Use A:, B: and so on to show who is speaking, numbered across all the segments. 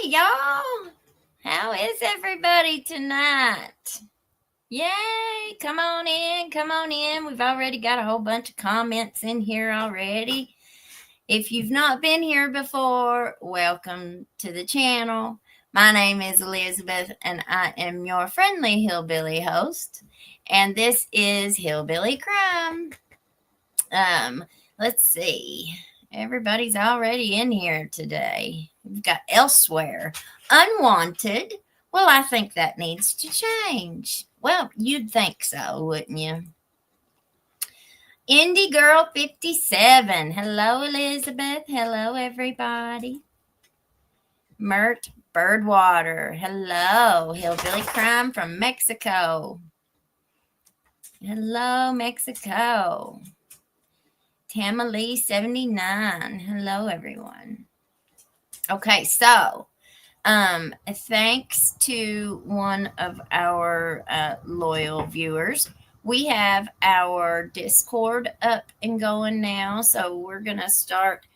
A: y'all. How is everybody tonight? Yay, come on in, come on in. We've already got a whole bunch of comments in here already. If you've not been here before, welcome to the channel. My name is Elizabeth, and I am your friendly hillbilly host. And this is Hillbilly Crime. Let's see. Everybody's already in here today. We've got Elsewhere. Unwanted. Well, I think that needs to change. Well, you'd think so, wouldn't you? Indie Girl 57. Hello, Elizabeth. Hello, everybody. Mert Birdwater. Hello. Hillbilly Crime from Mexico. Hello, Mexico. Tamalee 79. Hello, everyone. Okay, so thanks to one of our loyal viewers, we have our Discord up and going now. So we're going to start.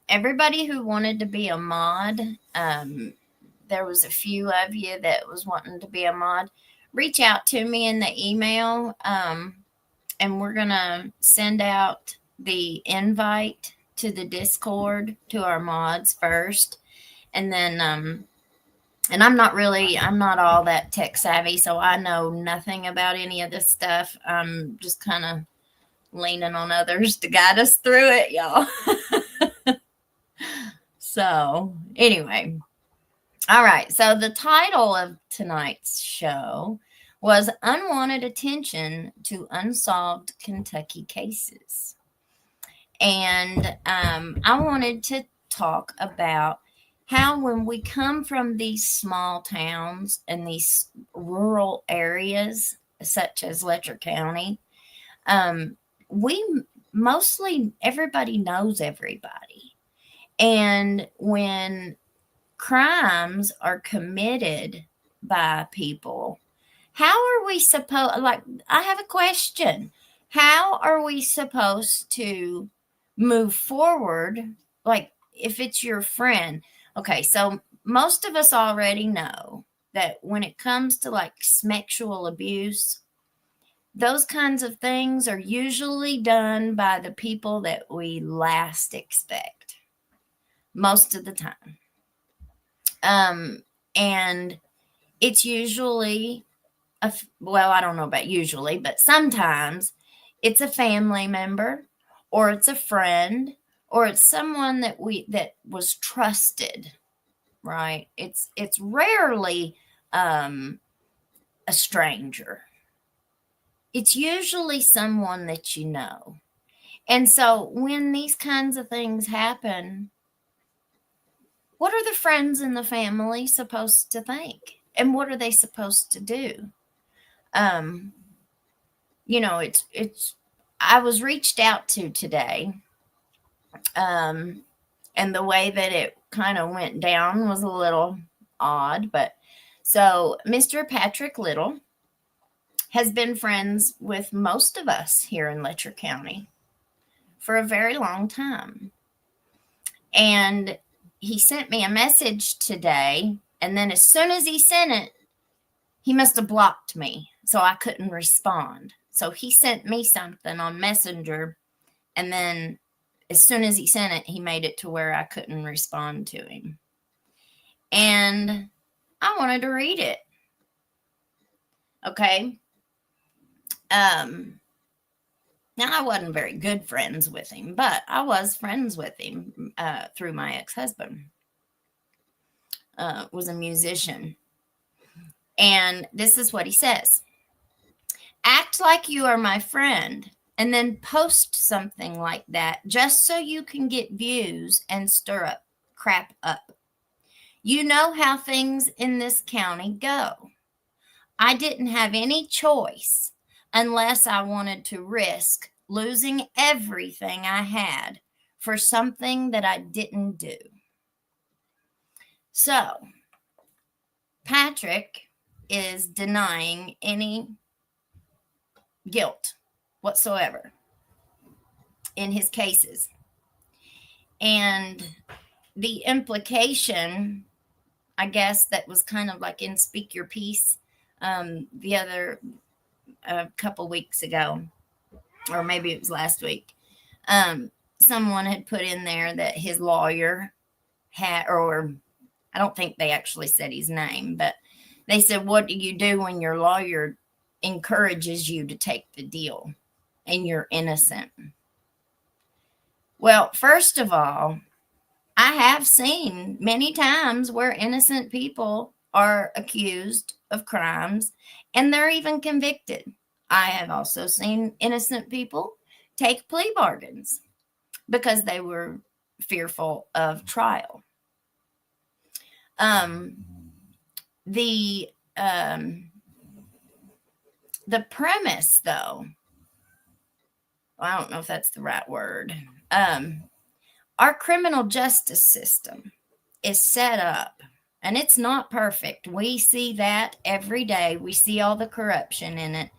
A: Everybody who wanted to be a mod, there was a few of you that was wanting to be a mod. Reach out to me in the email, and we're going to send out the invite to the Discord to our mods first. And then, and I'm not all that tech savvy, so I know nothing about any of this stuff. I'm just kind of leaning on others to guide us through it, y'all. So, anyway. All right. So, the title of tonight's show was Unwanted Attention to Unsolved Kentucky Cases. And I wanted to talk about how when we come from these small towns and these rural areas, such as Letcher County, everybody knows everybody. And when crimes are committed by people, how are we supposed, I have a question. How are we supposed to move forward? Like, if it's your friend. Okay, so most of us already know that when it comes to like sexual abuse, those kinds of things are usually done by the people that we least expect most of the time. And it's usually, I don't know about usually, but sometimes it's a family member, or it's a friend, or it's someone that was trusted, right? It's rarely a stranger. It's usually someone that you know. And so when these kinds of things happen, what are the friends and the family supposed to think? And what are they supposed to do? I was reached out to today. And the way that it kind of went down was a little odd. But so Mr. Patrick Little has been friends with most of us here in Letcher County for a very long time. And he sent me a message today. And then as soon as he sent it, he must have blocked me, so I couldn't respond. So he sent me something on Messenger, and then as soon as he sent it, he made it to where I couldn't respond to him. And I wanted to read it. Okay. Now, I wasn't very good friends with him, but I was friends with him through my ex-husband. Was a musician. And this is what he says. Act like you are my friend, and then post something like that just so you can get views and stir crap up. You know how things in this county go. I didn't have any choice unless I wanted to risk losing everything I had for something that I didn't do. So, Patrick is denying any guilt whatsoever in his cases. And the implication I guess, that was kind of like in Speak Your Piece the other couple weeks ago, or maybe it was last week. Someone had put in there that his lawyer had, or I don't think they actually said his name, but they said, what do you do when your lawyer encourages you to take the deal and you're innocent? Well, first of all, I have seen many times where innocent people are accused of crimes and they're even convicted. I have also seen innocent people take plea bargains because they were fearful of trial. The premise, though, I don't know if that's the right word. Our criminal justice system is set up, and it's not perfect. We see that every day. We see all the corruption in it.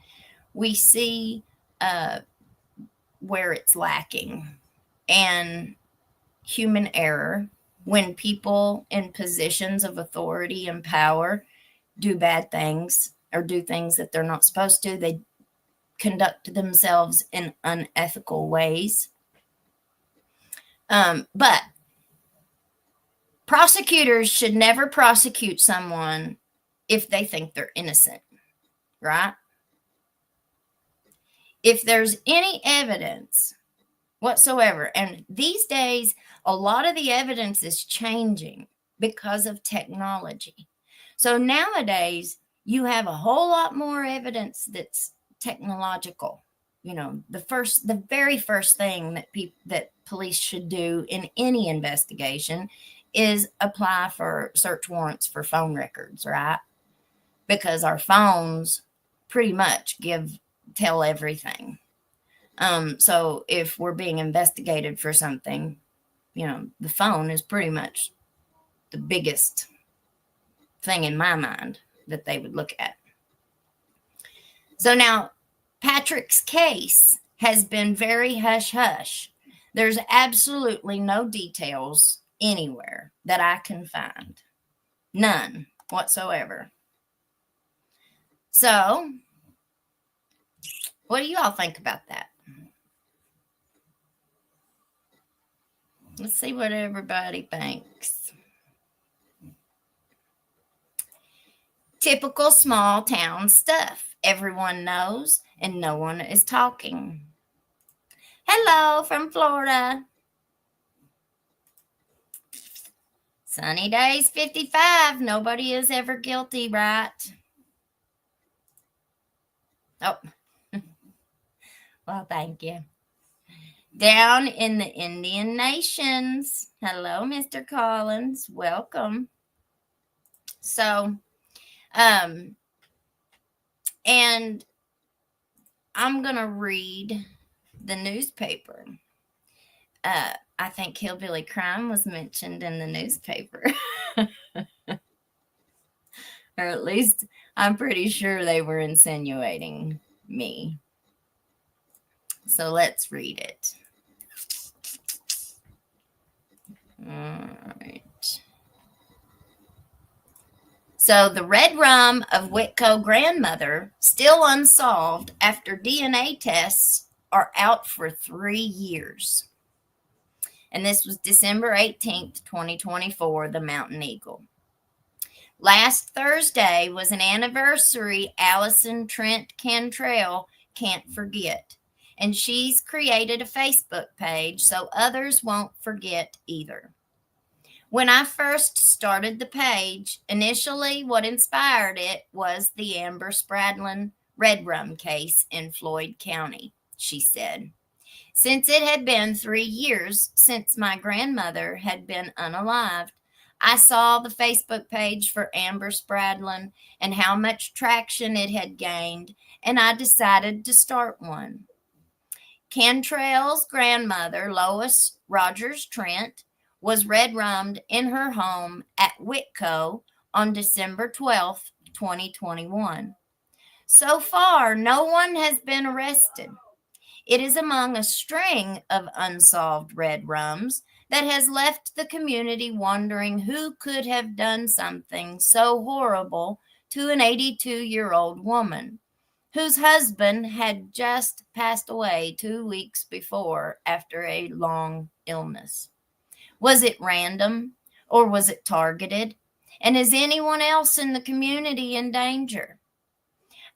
A: We see where it's lacking and human error. When people in positions of authority and power do bad things or do things that they're not supposed to, they conduct themselves in unethical ways. But prosecutors should never prosecute someone if they think they're innocent, right? If there's any evidence whatsoever, and these days, a lot of the evidence is changing because of technology. So nowadays, you have a whole lot more evidence that's technological. You know, the very first thing that police should do in any investigation is apply for search warrants for phone records, right? Because our phones pretty much tell everything. So if we're being investigated for something, you know, the phone is pretty much the biggest thing in my mind that they would look at. So now Patrick's case has been very hush-hush. There's absolutely no details anywhere that I can find. None whatsoever. So, what do you all think about that? Let's see what everybody thinks. Typical small town stuff. Everyone knows and no one is talking. Hello from Florida. Sunny days 55. Nobody is ever guilty, right? Oh, well, thank you. Down in the Indian nations. Hello, Mr. Collins. Welcome. So, and I'm going to read the newspaper. I think hillbilly crime was mentioned in the newspaper. Or at least I'm pretty sure they were insinuating me. So let's read it. All right. So the red rum of Whitco grandmother still unsolved after DNA tests are out for 3 years. And this was December 18th, 2024, the Mountain Eagle. Last Thursday was an anniversary Allison Trent Cantrell can't forget. And she's created a Facebook page so others won't forget either. When I first started the page, initially what inspired it was the Amber Spradlin red rum case in Floyd County, she said. Since it had been 3 years since my grandmother had been unalived, I saw the Facebook page for Amber Spradlin and how much traction it had gained, and I decided to start one. Cantrell's grandmother, Lois Rogers Trent, was red-rummed in her home at Whitco on December 12th, 2021. So far, no one has been arrested. It is among a string of unsolved red rums that has left the community wondering who could have done something so horrible to an 82-year-old woman whose husband had just passed away 2 weeks before after a long illness. Was it random or was it targeted? And is anyone else in the community in danger?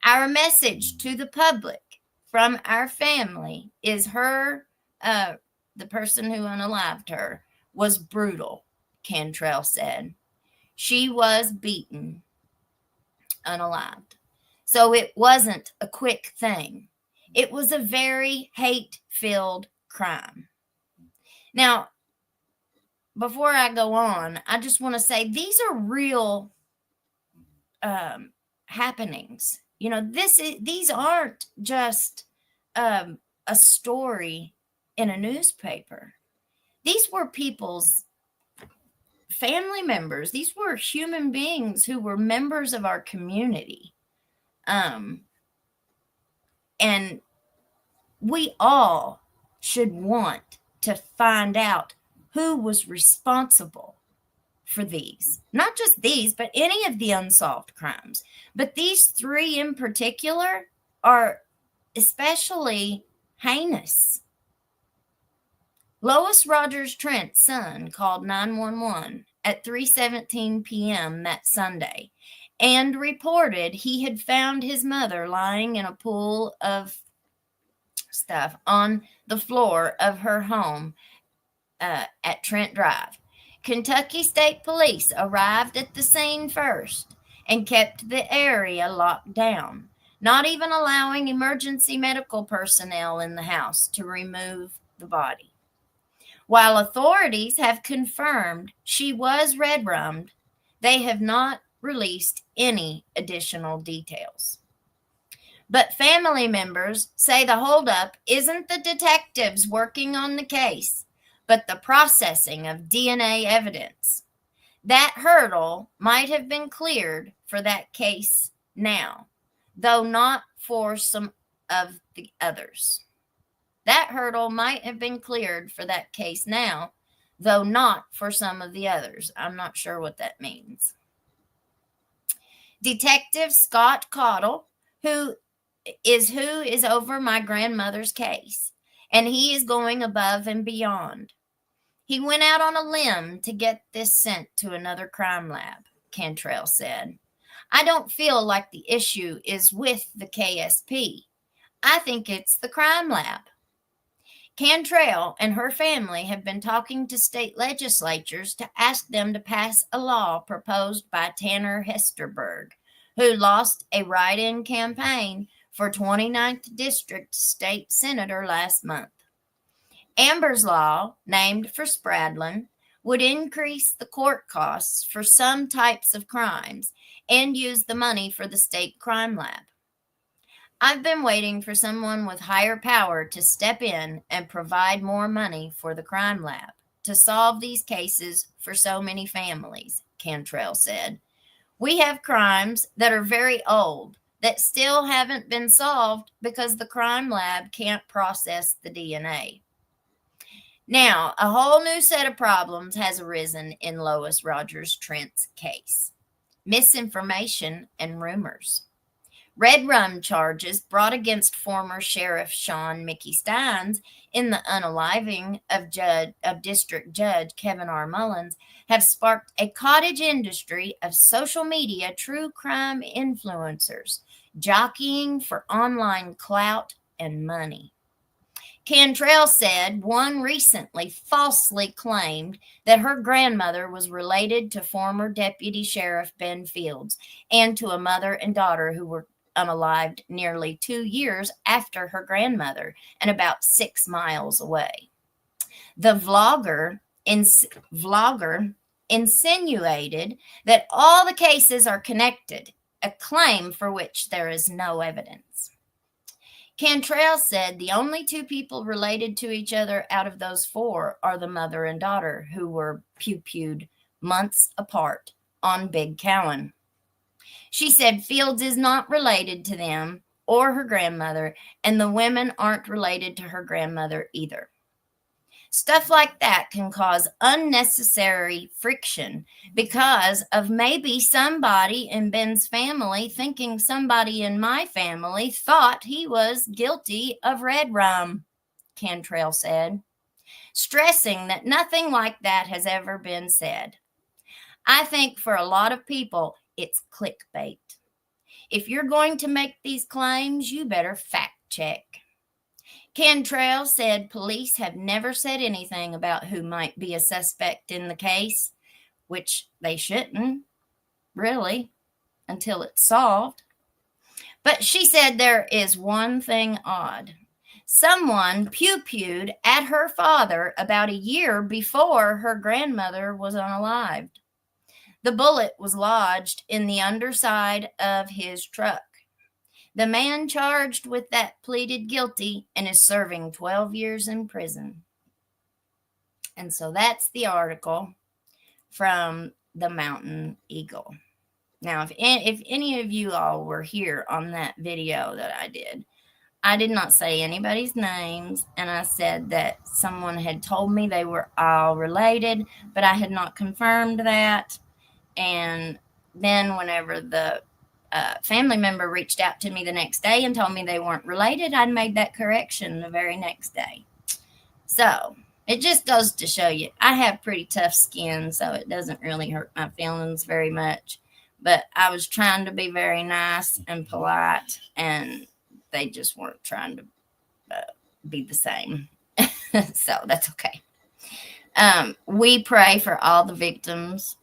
A: Our message to the public from our family is the person who unalived her was brutal, Cantrell said. She was beaten, unalived. So it wasn't a quick thing. It was a very hate-filled crime. Now, before I go on, I just want to say these are real happenings. These aren't just a story in a newspaper. These were people's family members. These were human beings who were members of our community. And we all should want to find out who was responsible for these. Not just these, but any of the unsolved crimes. But these three in particular are especially heinous. Lois Rogers Trent's son called 911 at 3:17 p.m. that Sunday and reported he had found his mother lying in a pool of stuff on the floor of her home at Trent Drive. Kentucky State Police arrived at the scene first and kept the area locked down, not even allowing emergency medical personnel in the house to remove the body. While authorities have confirmed she was red-rummed, they have not released any additional details. But family members say the holdup isn't the detectives working on the case, but the processing of DNA evidence. That hurdle might have been cleared for that case now, though not for some of the others. That hurdle might have been cleared for that case now, though not for some of the others. I'm not sure what that means. Detective Scott Cottle, who is over my grandmother's case, and he is going above and beyond. He went out on a limb to get this sent to another crime lab, Cantrell said. I don't feel like the issue is with the KSP. I think it's the crime lab. Cantrell and her family have been talking to state legislatures to ask them to pass a law proposed by Tanner Hesterberg, who lost a write-in campaign for 29th District State Senator last month. Amber's law, named for Spradlin, would increase the court costs for some types of crimes and use the money for the state crime lab. I've been waiting for someone with higher power to step in and provide more money for the crime lab to solve these cases for so many families, Cantrell said. We have crimes that are very old that still haven't been solved because the crime lab can't process the DNA. Now, a whole new set of problems has arisen in Lois Rogers Trent's case. Misinformation and rumors. Red rum charges brought against former Sheriff Mickey Stines in the unaliving of District Judge Kevin R. Mullins have sparked a cottage industry of social media true crime influencers jockeying for online clout and money. Cantrell said one recently falsely claimed that her grandmother was related to former Deputy Sheriff Ben Fields and to a mother and daughter who were unalived nearly 2 years after her grandmother and about 6 miles away. The vlogger insinuated that all the cases are connected, a claim for which there is no evidence. Cantrell said the only 2 people related to each other out of those 4 are the mother and daughter who were pew-pewed months apart on Big Cowan. She said Fields is not related to them or her grandmother, and the women aren't related to her grandmother either. Stuff like that can cause unnecessary friction because of maybe somebody in Ben's family thinking somebody in my family thought he was guilty of red rum, Cantrell said, stressing that nothing like that has ever been said. I think for a lot of people, it's clickbait. If you're going to make these claims, you better fact check. Cantrell said police have never said anything about who might be a suspect in the case, which they shouldn't, really, until it's solved. But she said there is one thing odd. Someone pew-pewed at her father about a year before her grandmother was unalived. The bullet was lodged in the underside of his truck. The man charged with that pleaded guilty and is serving 12 years in prison. And so that's the article from the Mountain Eagle. Now, if any of you all were here on that video that I did not say anybody's names, and I said that someone had told me they were all related, but I had not confirmed that. And then whenever the family member reached out to me the next day and told me they weren't related, I made that correction the very next day. So it just goes to show you, I have pretty tough skin, so it doesn't really hurt my feelings very much. But I was trying to be very nice and polite, and they just weren't trying to be the same. So that's okay. We pray for all the victims.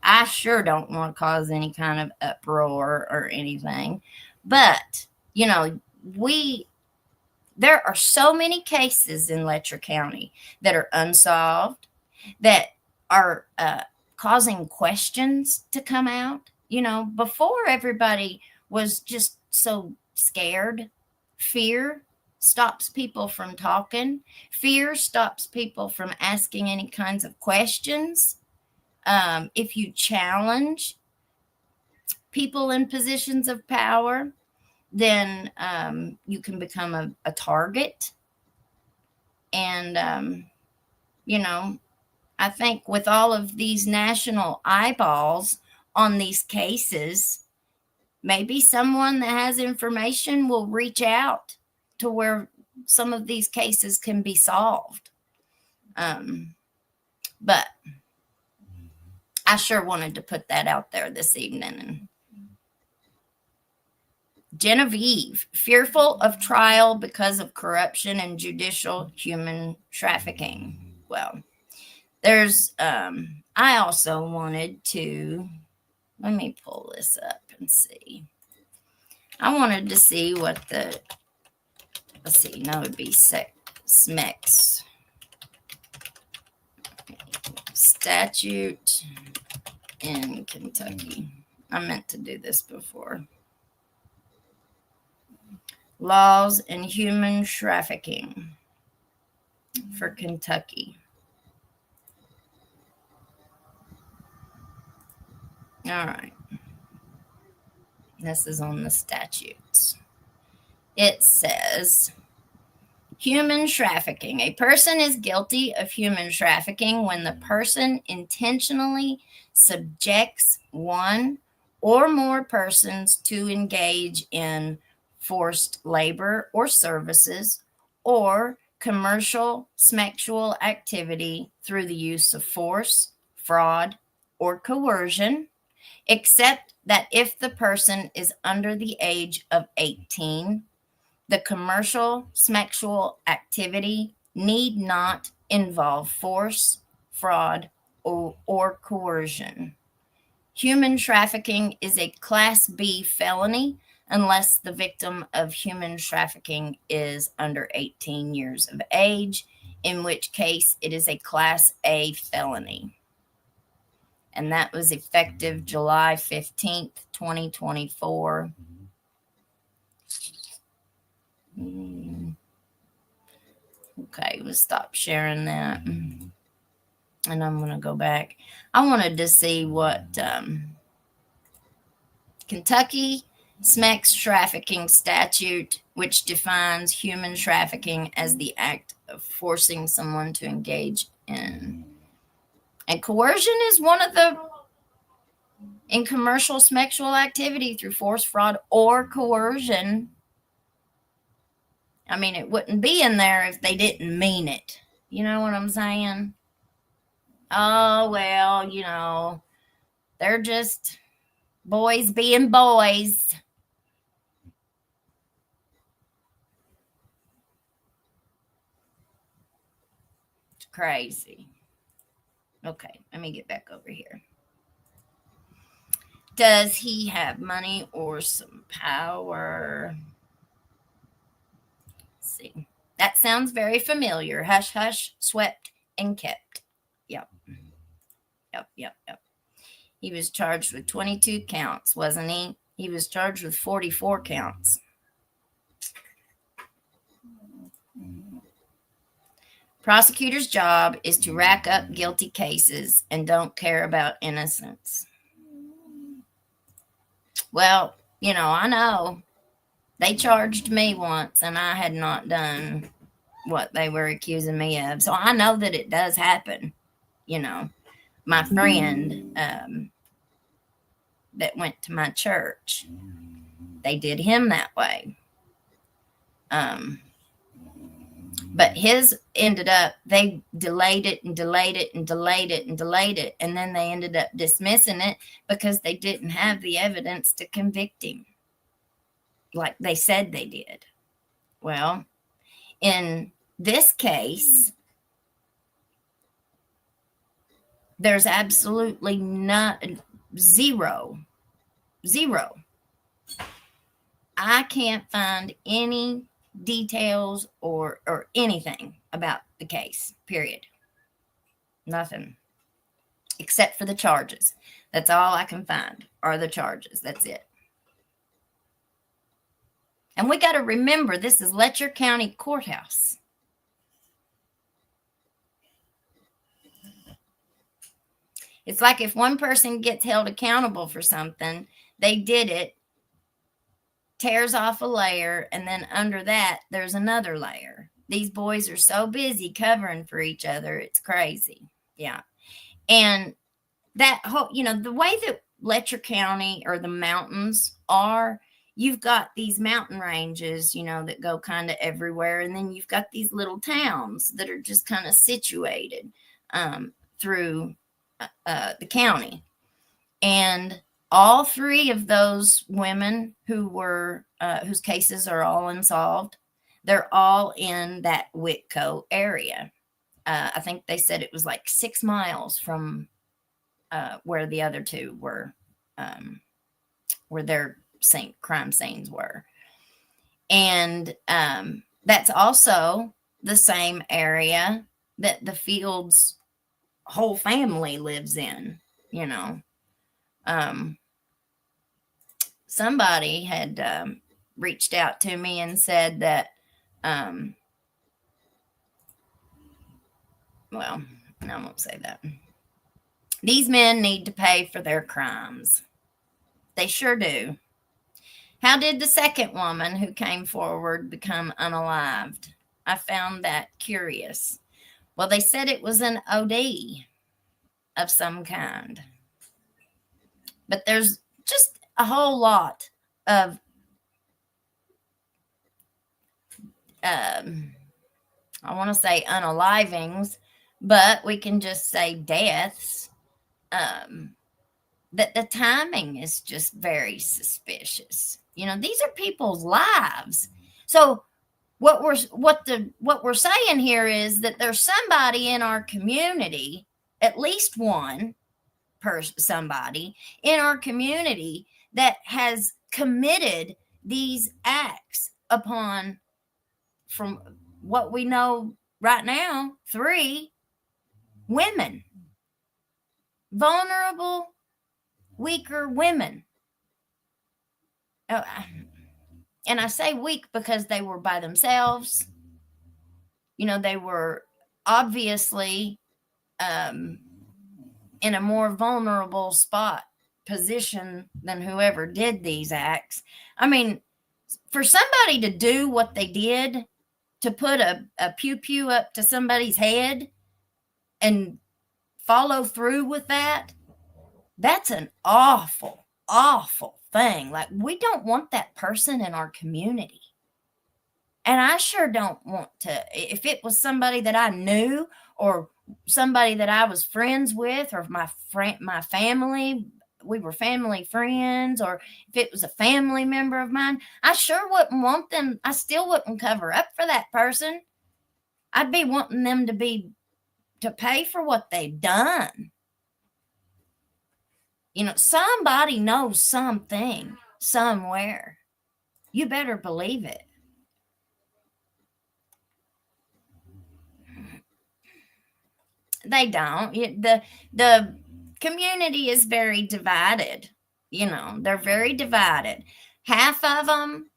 A: I sure don't want to cause any kind of uproar or anything, but there are so many cases in Letcher County that are unsolved, that are causing questions to come out. Before, everybody was just so scared. Fear stops people from talking. Fear stops people from asking any kinds of questions. If you challenge people in positions of power, then you can become a target. And, I think with all of these national eyeballs on these cases, maybe someone that has information will reach out to where some of these cases can be solved. But I sure wanted to put that out there this evening. Genevieve, fearful of trial because of corruption and judicial human trafficking. Well, there's, I also wanted to, let me pull this up and see. I wanted to see what it would be SMEX. Statute in Kentucky. I meant to do this before. Laws and human trafficking for Kentucky. All right. This is on the statutes. It says, human trafficking. A person is guilty of human trafficking when the person intentionally subjects one or more persons to engage in forced labor or services or commercial sexual activity through the use of force, fraud, or coercion, except that if the person is under the age of 18, the commercial sexual activity need not involve force, fraud, or coercion. Human trafficking is a Class B felony unless the victim of human trafficking is under 18 years of age, in which case it is a Class A felony. And that was effective July 15th, 2024. Okay, we'll stop sharing that. And I'm going to go back. I wanted to see what Kentucky SMEX trafficking statute which defines human trafficking as the act of forcing someone to engage in. And coercion is one of the, in commercial sexual activity through force, fraud, or coercion. I mean, it wouldn't be in there if they didn't mean it. You know what I'm saying? Oh, well, you know, they're just boys being boys. It's crazy. Okay, let me get back over here. Does he have money or some power? Let's see. That sounds very familiar. Hush, hush, swept, and kept. Yep. Yep. He was charged with 22 counts, wasn't he? He was charged with 44 counts. Prosecutor's job is to rack up guilty cases and don't care about innocence. Well, you know, I know. They charged me once and I had not done what they were accusing me of. So I know that it does happen. You know, my friend that went to my church, they did him that way. But his ended up, they delayed it. And then they ended up dismissing it because they didn't have the evidence to convict him like they said they did. Well, in this case, there's absolutely zero. I can't find any details or anything about the case, period. Nothing. Except for the charges. That's all I can find are the charges. That's it. And we got to remember, this is Letcher County Courthouse. It's like if one person gets held accountable for something, they did it, tears off a layer, and then under that, there's another layer. These boys are so busy covering for each other. It's crazy. Yeah. And that whole, you know, the way that Letcher County or the mountains are, you've got these mountain ranges, you know, that go kind of everywhere. And then you've got these little towns that are just kind of situated through the county. And all three of those women who were, whose cases are all unsolved, they're all in that Whitco area. I think they said it was like 6 miles from where the other two were, where their crime scenes were. And that's also the same area that the Fields' whole family lives in, you know. Somebody had reached out to me and said that, well, I won't say that. These men need to pay for their crimes. They sure do. How did the second woman who came forward become unalived? I found that curious. Well, they said it was an OD of some kind. But there's just a whole lot of I want to say unalivings, but we can just say deaths. That the timing is just very suspicious. You know, these are people's lives. So what we're saying here is that there's somebody in our community, at least one somebody in our community that has committed these acts upon, from what we know right now, 3 women, vulnerable, weaker women. And I say weak because they were by themselves. You know, they were obviously in a more vulnerable position than whoever did these acts. I mean, For somebody to do what they did, to put a pew-pew up to somebody's head and follow through with that, that's an awful, awful thing. Like, we don't want that person in our community. And I sure don't want to. If it was somebody that I knew, or somebody that I was friends with, or my family, we were family friends, or if it was a family member of mine, I sure wouldn't want them. I still wouldn't cover up for that person. I'd be wanting them to pay for what they've done. You know, somebody knows something somewhere. You better believe it. They don't. The community is very divided. You know, they're very divided. Half of them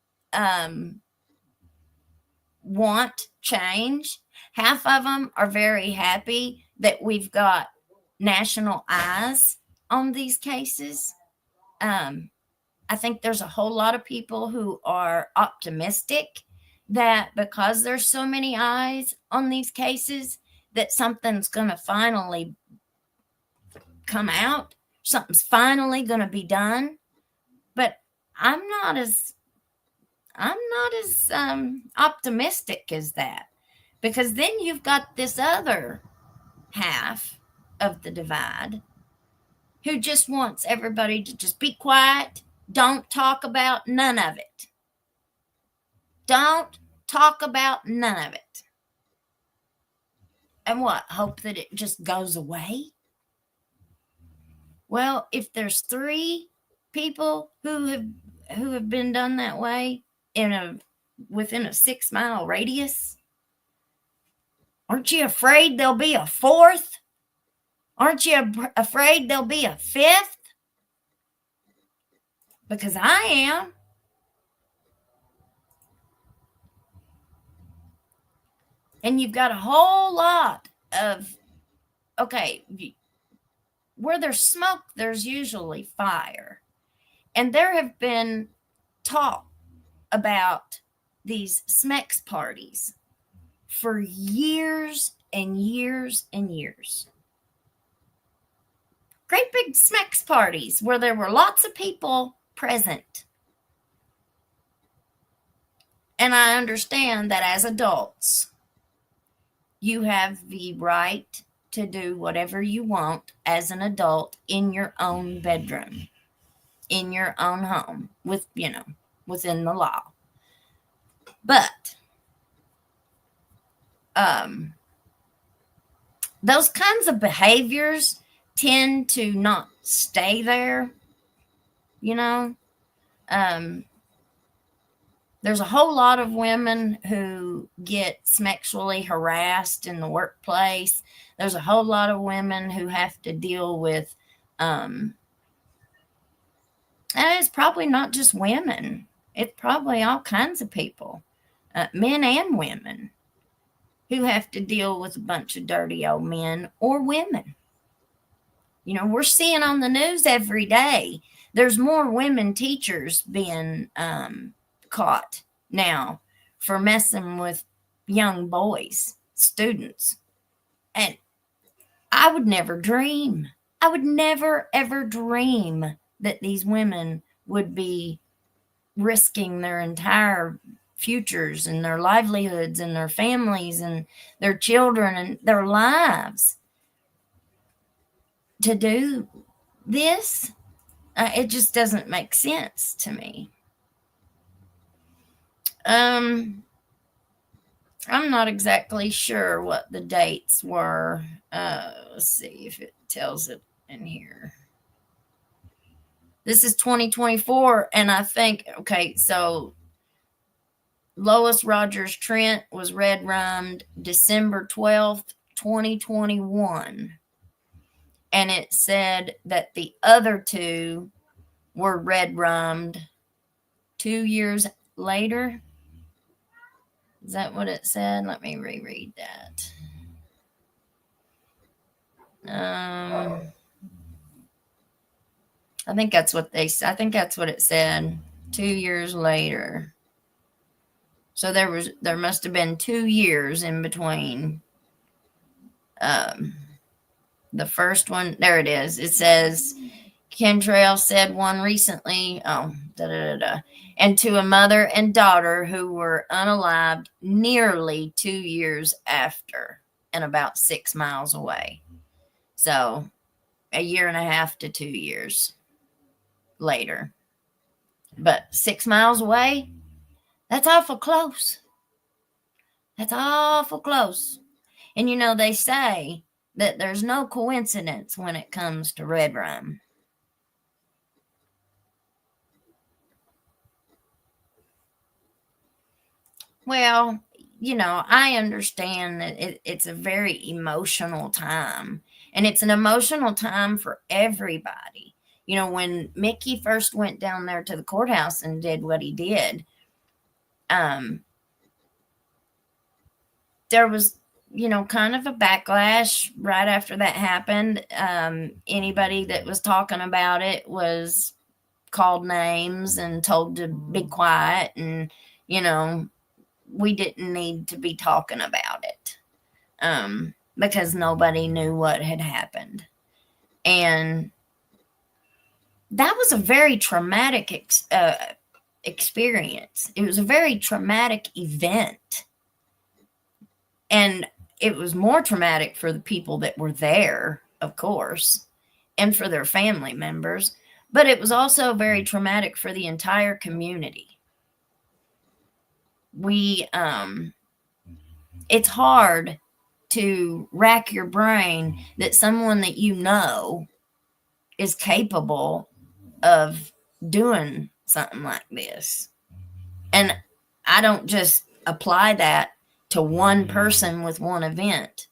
A: want change. Half of them are very happy that we've got national eyes on these cases. I think there's a whole lot of people who are optimistic that because there's so many eyes on these cases, that something's going to finally come out. Something's finally going to be done. But I'm not as optimistic as that, because then you've got this other half of the divide who just wants everybody to just be quiet. Don't talk about none of it. Don't talk about none of it. And what? Hope that it just goes away? Well, if there's 3 people who have been done that way within a 6-mile radius, aren't you afraid there'll be a 4th? Aren't you afraid there'll be a 5th? Because I am. And you've got a whole lot of, okay, where there's smoke, there's usually fire. And there have been talk about these SMEX parties for years and years and years. Great big SMEX parties where there were lots of people present. And I understand that as adults, you have the right to do whatever you want as an adult in your own bedroom, in your own home, within the law. But those kinds of behaviors tend to not stay there. There's a whole lot of women who get sexually harassed in the workplace. There's a whole lot of women who have to deal with, and it's probably not just women. It's probably all kinds of people, men and women, who have to deal with a bunch of dirty old men or women. We're seeing on the news every day, there's more women teachers being caught now for messing with young boys, students. And I would never ever dream that these women would be risking their entire futures and their livelihoods and their families and their children and their lives to do this. It just doesn't make sense to me. I'm not exactly sure what the dates were. Let's see if it tells it in here. This is 2024, and I think, okay, so Lois Rogers Trent was red-rummed December 12th, 2021. And it said that the other 2 were red-rummed 2 years later. Is that what it said? Let me reread that. I think that's what it said. 2 years later. So there must have been 2 years in between the first one. There it is. It says Kentrail said one recently. And to a mother and daughter who were unalived nearly 2 years after and about 6 miles away. So 1.5 to 2 years later. But 6 miles away, that's awful close. That's awful close. And you know, they say that there's no coincidence when it comes to red rum. Well, you know, I understand that it's a very emotional time. And it's an emotional time for everybody. You know, when Mickey first went down there to the courthouse and did what he did, there was, you know, kind of a backlash right after that happened. Anybody that was talking about it was called names and told to be quiet. And, you know, we didn't need to be talking about it because nobody knew what had happened. And that was a very traumatic experience. It was a very traumatic event. And it was more traumatic for the people that were there, of course, and for their family members. But it was also very traumatic for the entire community. It's hard to rack your brain that someone that you know is capable of doing something like this. And I don't just apply that to one person with one event.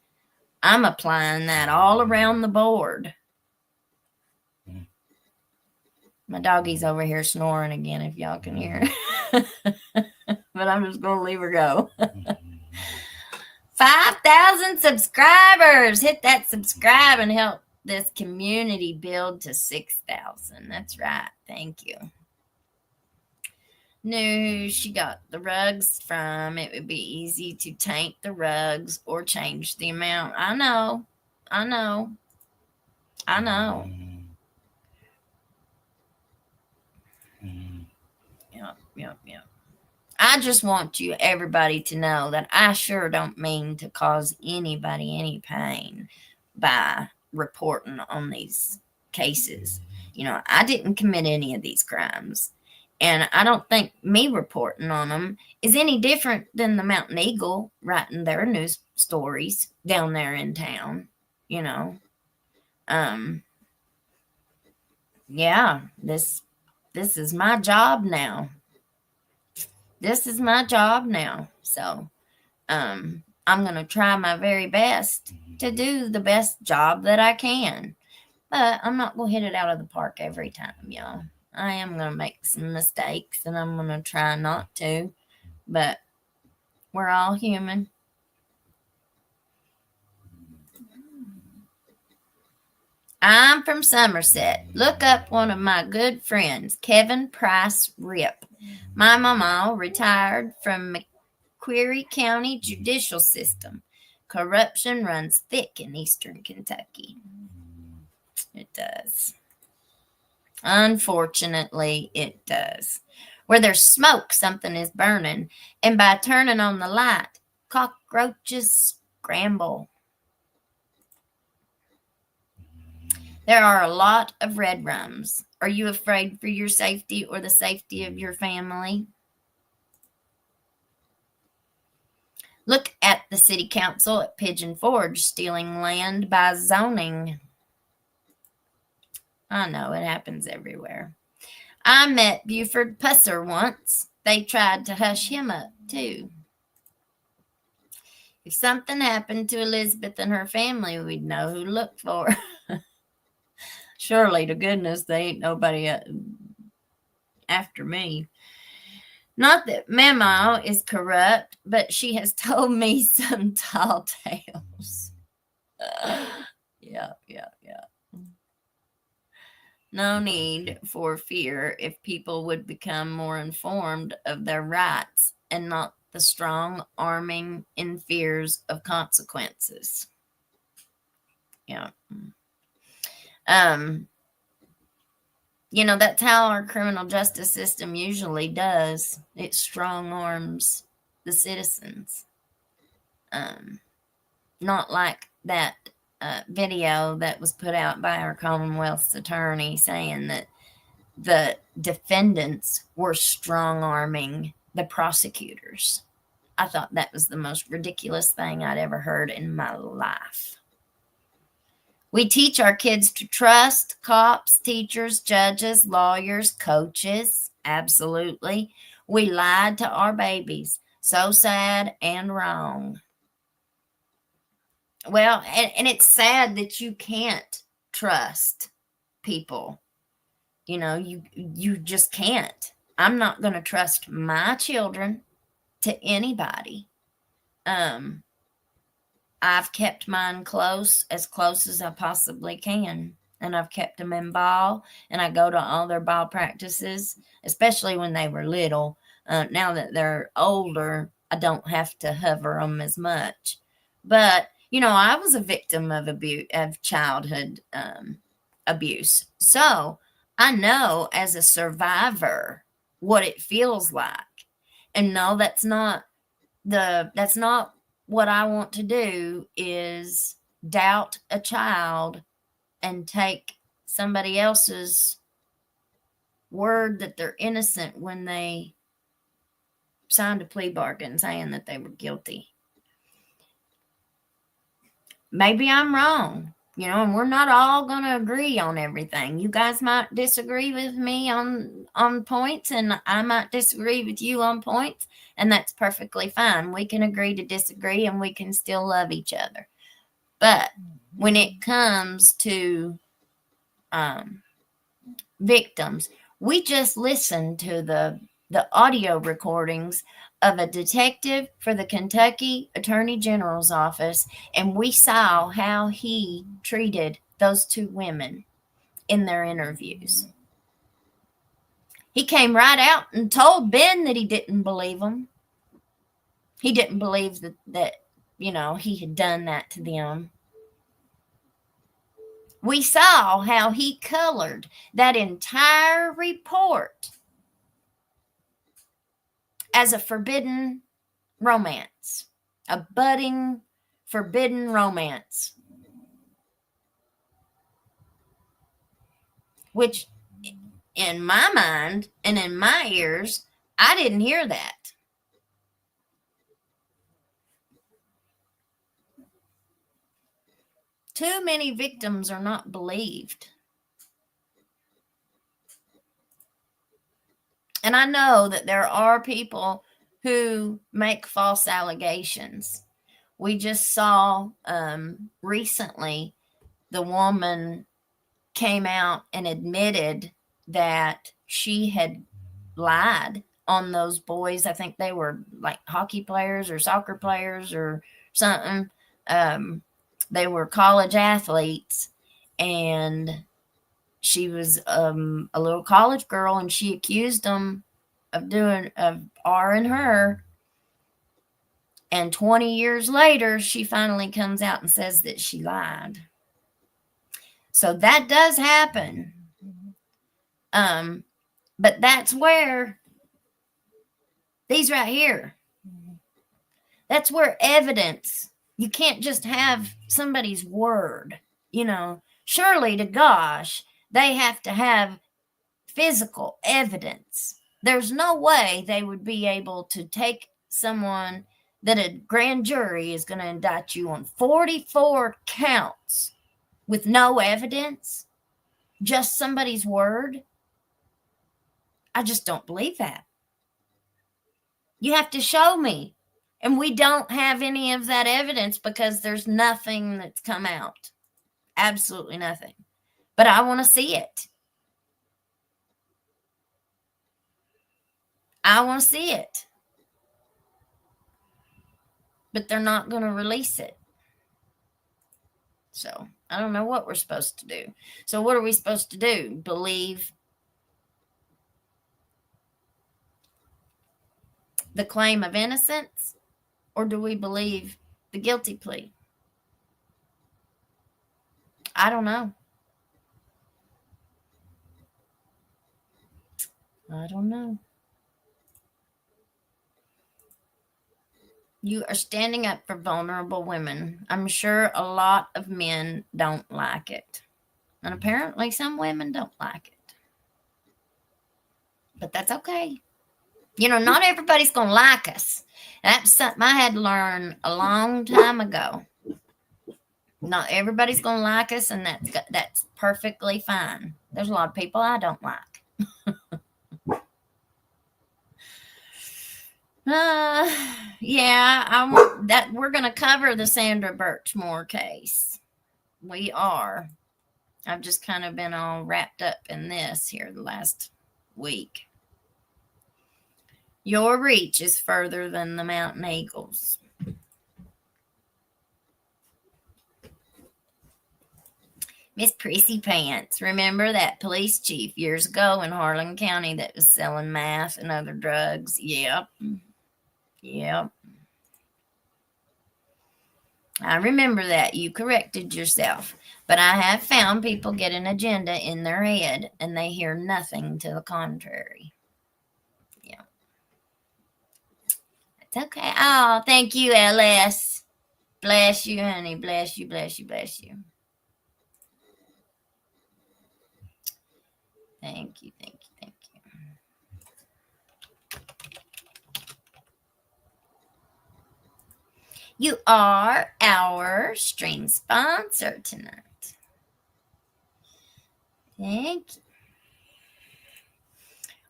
A: I'm applying that all around the board. My doggy's over here snoring again, if y'all can hear. But I'm just going to leave her go. 5,000 subscribers. Hit that subscribe and help this community build to 6,000. That's right. Thank you. No, she got the rugs from. It would be easy to taint the rugs or change the amount. I know. Yep. I just want everybody to know that I sure don't mean to cause anybody any pain by reporting on these cases. You know, I didn't commit any of these crimes. And I don't think me reporting on them is any different than the Mountain Eagle writing their news stories down there in town, you know. Yeah, this is my job now. This is my job now. So, I'm going to try my very best to do the best job that I can. But I'm not going to hit it out of the park every time, y'all. I am going to make some mistakes, and I'm going to try not to. But we're all human. I'm from Somerset. Look up one of my good friends, Kevin Price Rip. My mama retired from McQuarrie County Judicial System. Corruption runs thick in eastern Kentucky. It does. Unfortunately, it does. Where there's smoke, something is burning. And by turning on the light, cockroaches scramble. There are a lot of red rums. Are you afraid for your safety or the safety of your family? Look at the city council at Pigeon Forge stealing land by zoning. I know, it happens everywhere. I met Buford Pusser once. They tried to hush him up, too. If something happened to Elizabeth and her family, we'd know who to look for. Surely to goodness, they ain't nobody after me. Not that Mama is corrupt, but she has told me some tall tales. Yeah. No need for fear if people would become more informed of their rights and not the strong arming in fears of consequences. Yeah. That's how our criminal justice system usually does. It strong arms the citizens. Not like that video that was put out by our Commonwealth's attorney saying that the defendants were strong arming the prosecutors. I thought that was the most ridiculous thing I'd ever heard in my life. We teach our kids to trust cops, teachers, judges, lawyers, coaches. Absolutely. We lied to our babies. So sad and wrong. Well, and it's sad that you can't trust people. You just can't. I'm not going to trust my children to anybody. I've kept mine as close as I possibly can. And I've kept them in ball, and I go to all their ball practices, especially when they were little. Now that they're older, I don't have to hover them as much. But, I was a victim of childhood abuse. So I know as a survivor what it feels like. And no, that's not what I want to do, is doubt a child and take somebody else's word that they're innocent when they signed a plea bargain saying that they were guilty. Maybe I'm wrong, and we're not all going to agree on everything. You guys might disagree with me on points, and I might disagree with you on points, and that's perfectly fine. We can agree to disagree, and we can still love each other. But when it comes to victims, we just listened to the audio recordings of a detective for the Kentucky Attorney General's office, and we saw how he treated those two women in their interviews. He came right out and told Ben that he didn't believe them. He didn't believe that he had done that to them. We saw how he colored that entire report as a forbidden romance, a budding forbidden romance, which in my mind and in my ears, I didn't hear that. Too many victims are not believed. And I know that there are people who make false allegations. We just saw recently the woman came out and admitted that she had lied on those boys. I think they were like hockey players or soccer players or something. They were college athletes, and she was a little college girl, and she accused them of R-ing her. And 20 years later, she finally comes out and says that she lied. So that does happen. But that's where these right here, that's where evidence, you can't just have somebody's word, surely to gosh, they have to have physical evidence. There's no way they would be able to take someone that a grand jury is going to indict you on 44 counts with no evidence, just somebody's word. I just don't believe that. You have to show me. And we don't have any of that evidence because there's nothing that's come out. Absolutely nothing. But I want to see it. I want to see it. But they're not going to release it. So I don't know what we're supposed to do. So what are we supposed to do? Believe the claim of innocence, or do we believe the guilty plea? I don't know. I don't know. You are standing up for vulnerable women. I'm sure a lot of men don't like it. And apparently some women don't like it. But that's okay. You know, not everybody's going to like us. That's something I had to learn a long time ago. Not everybody's going to like us, and that's perfectly fine. There's a lot of people I don't like. Yeah, we're going to cover the Sandra Birchmore case. We are. I've just kind of been all wrapped up in this here the last week. Your reach is further than the mountain eagles. Miss Prissy Pants. Remember that police chief years ago in Harlan County that was selling meth and other drugs? Yep. I remember that. You corrected yourself. But I have found people get an agenda in their head and they hear nothing to the contrary. Yeah. It's okay. Oh, thank you, LS. Bless you, honey. Bless you, bless you, bless you. Thank you, thank you, thank you. You are our stream sponsor tonight. Thank you.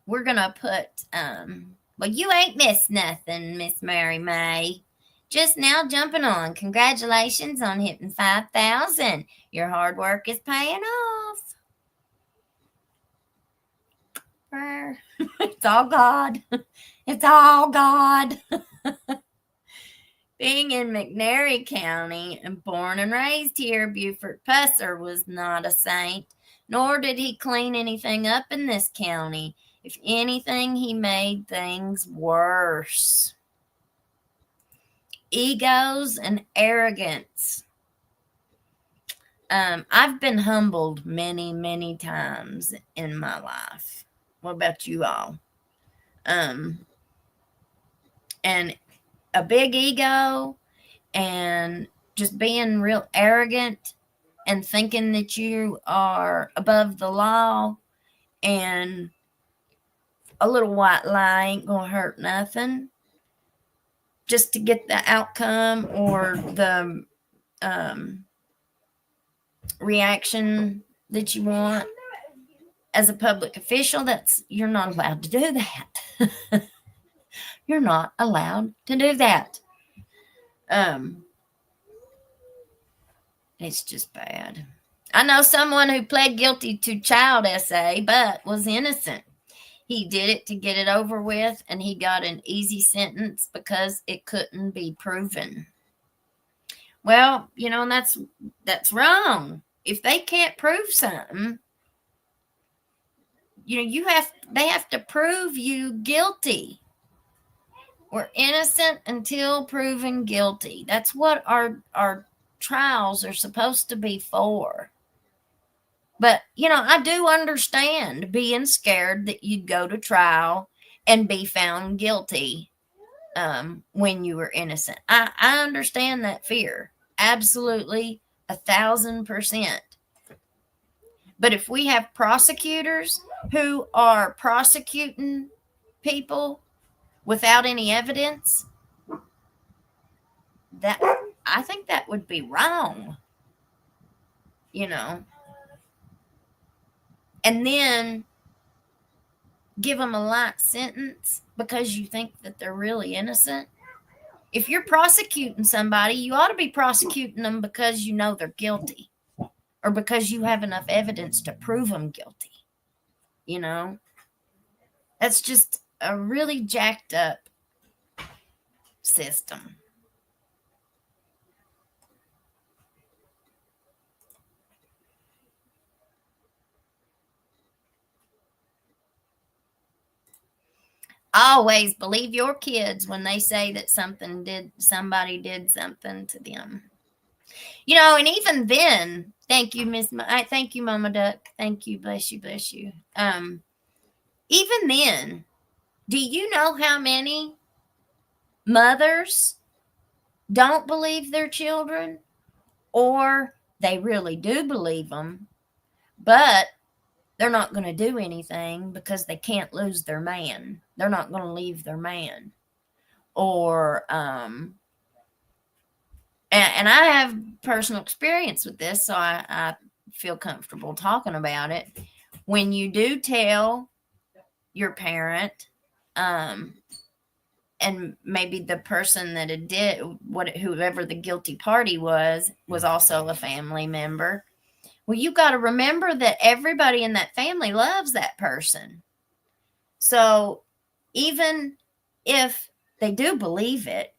A: We're going to put, well, you ain't missed nothing, Miss Mary May. Just now jumping on. Congratulations on hitting 5,000. Your hard work is paying off. It's all God. It's all God. Being in McNairy County and born and raised here, Buford Pusser was not a saint, nor did he clean anything up in this county. If anything, he made things worse. Egos and arrogance. I've been humbled many, many times in my life. What about you all? And a big ego and just being real arrogant and thinking that you are above the law and a little white lie ain't gonna hurt nothing just to get the outcome or the reaction that you want as a public official. You're not allowed to do that. You're not allowed to do that. It's just bad. I know someone who pled guilty to child SA but was innocent. He did it to get it over with, and he got an easy sentence because it couldn't be proven. Well, you know, that's wrong. If they can't prove something, you know, they have to prove you guilty. We're innocent until proven guilty. That's what our trials are supposed to be for. But, you know, I do understand being scared that you'd go to trial and be found guilty when you were innocent. I understand that fear. Absolutely, 1,000%. But if we have prosecutors who are prosecuting people without any evidence, I think that would be wrong. You know. And then give them a light sentence because you think that they're really innocent. If you're prosecuting somebody, you ought to be prosecuting them because you know they're guilty or because you have enough evidence to prove them guilty. You know, that's just a really jacked up system. Always believe your kids when they say that somebody did something to them. And even then, thank you, thank you, Mama Duck. Thank you, bless you, bless you. Even then, do you know how many mothers don't believe their children, or they really do believe them, but they're not going to do anything because they can't lose their man. They're not going to leave their man. Or, and I have personal experience with this, so I feel comfortable talking about it. When you do tell your parent, and maybe the person that it did, whoever the guilty party was also a family member. Well, you got to remember that everybody in that family loves that person. So even if they do believe it,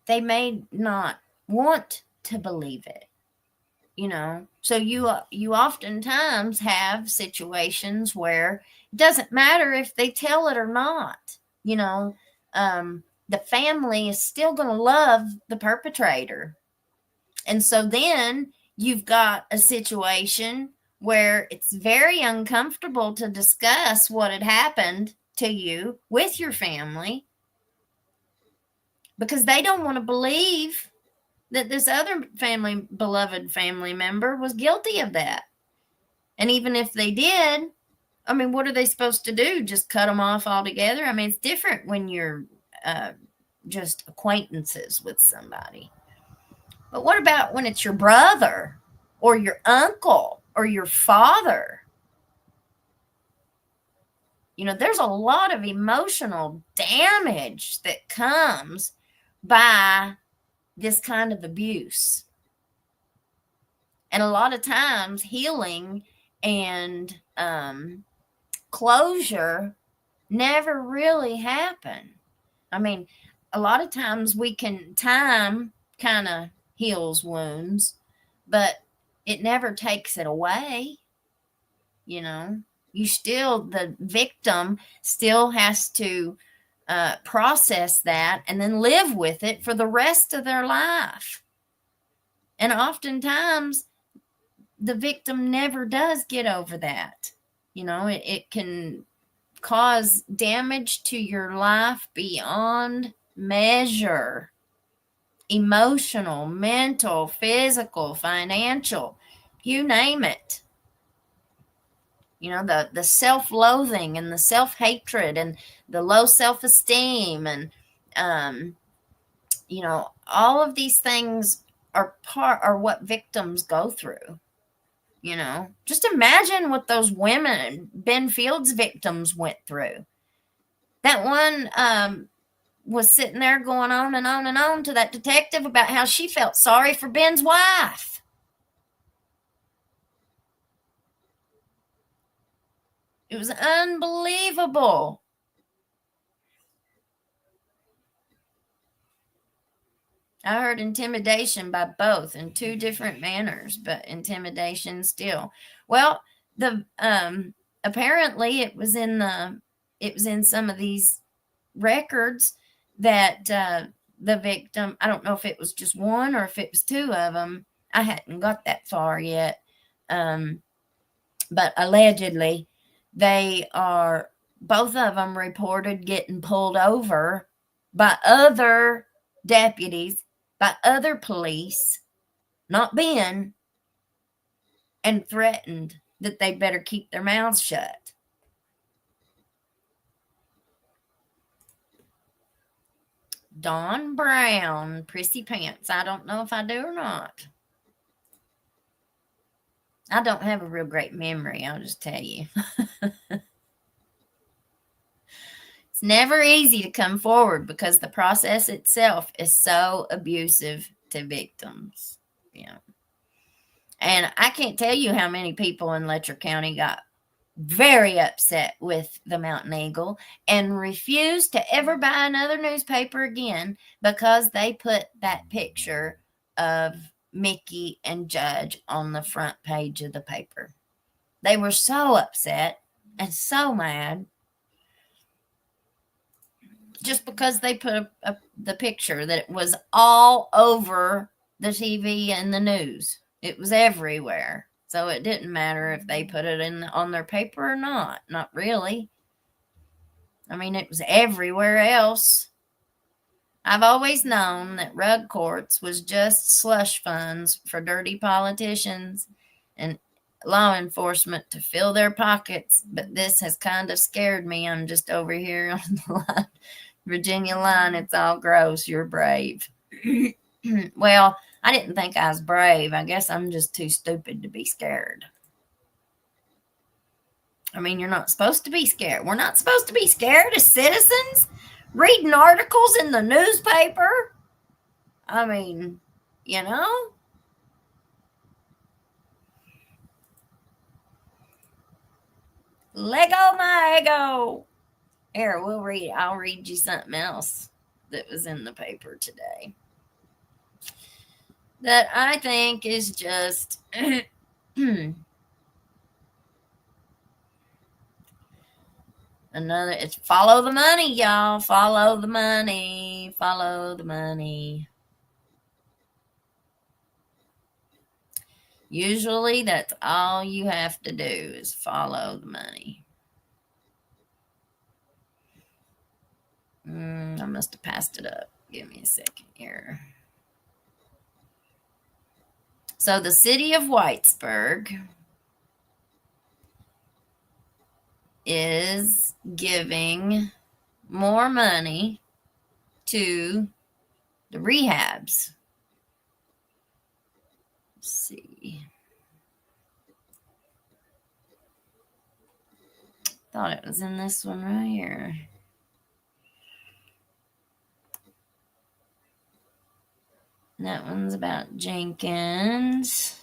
A: they may not want to believe it, So you oftentimes have situations where it doesn't matter if they tell it or not. The family is still going to love the perpetrator. And so then you've got a situation where it's very uncomfortable to discuss what had happened to you with your family, because they don't want to believe that this other beloved family member was guilty of that. And even if they did, what are they supposed to do? Just cut them off altogether? It's different when you're just acquaintances with somebody. But what about when it's your brother or your uncle or your father? There's a lot of emotional damage that comes by this kind of abuse. And a lot of times healing and closure never really happen. A lot of times time kind of heals wounds, but it never takes it away. The victim still has to process that and then live with it for the rest of their life. And oftentimes the victim never does get over that. It can cause damage to your life beyond measure. Emotional, mental, physical, financial, you name it. The self-loathing and the self-hatred and the low self-esteem and, all of these things are what victims go through. Just imagine what those women, Ben Fields victims, went through. That one was sitting there going on and on and on to that detective about how she felt sorry for Ben's wife. It was unbelievable. I heard intimidation by both in two different manners, but intimidation still. Well, apparently it was in some of these records that the victim, I don't know if it was just one or if it was two of them. I hadn't got that far yet. But allegedly both of them reported getting pulled over by other deputies, by other police, not Ben, and threatened that they better keep their mouths shut. Dawn Brown, Prissy Pants. I don't know if I do or not. I don't have a real great memory, I'll just tell you. It's never easy to come forward because the process itself is so abusive to victims. And I can't tell you how many people in Letcher County got very upset with the Mountain Eagle and refused to ever buy another newspaper again because they put that picture of Mickey and Judge on the front page of the paper. They were so upset. and so mad just because they put the picture that it was all over the TV and the news. It was everywhere. So it didn't matter if they put it on their paper or not. Not really. I mean, it was everywhere else. I've always known that rug courts was just slush funds for dirty politicians and law enforcement to fill their pockets, but this has kind of scared me. I'm just over here on the Virginia line. It's all gross. You're brave. Well, I didn't think I was brave. I guess I'm just too stupid to be scared. I mean, you're not supposed to be scared. We're not supposed to be scared as citizens reading articles in the newspaper. I mean, you know. Lego my ego. Here, I'll read you something else that was in the paper today that I think is just another. It's follow the money, y'all. Follow the money. Follow the money. Usually that's all you have to do is follow the money. I must have passed it up. Give me a second here. So the city of Whitesburg is giving more money to the rehabs. Let's see. Thought it was in this one right here. That one's about Jenkins.